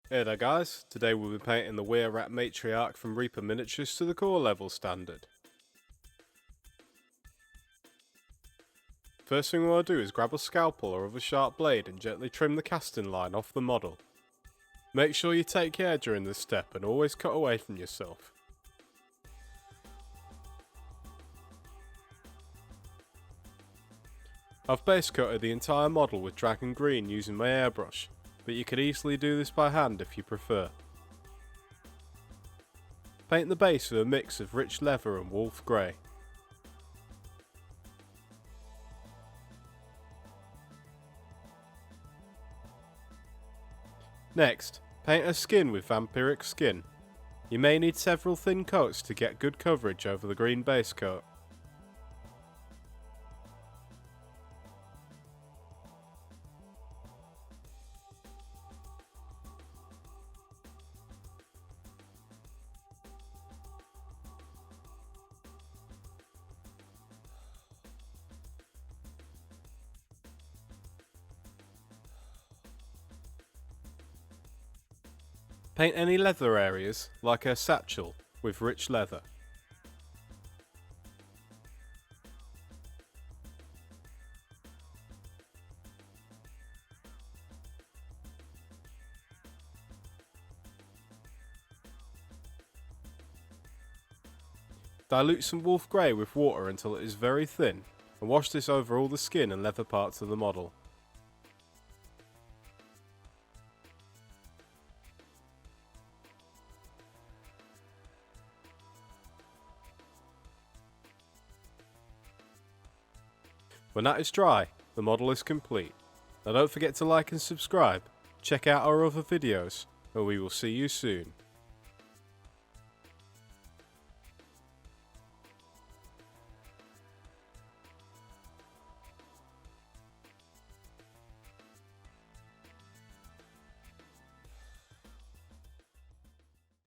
Hey there guys, today we'll be painting the Wererat Matriarch from Reaper Miniatures to the core level standard. First thing we want to do is grab a scalpel or other sharp blade and gently trim the casting line off the model. Make sure you take care during this step and always cut away from yourself. I've base coated the entire model with Dragon Green using my airbrush, but you could easily do this by hand if you prefer. Paint the base with a mix of rich leather and wolf grey. Next, paint her skin with vampiric skin. You may need several thin coats to get good coverage over the green base coat. Paint any leather areas, like her satchel, with rich leather. Dilute some wolf grey with water until it is very thin, and wash this over all the skin and leather parts of the model. When that is dry, the model is complete. Now don't forget to like and subscribe, check out our other videos, and we will see you soon.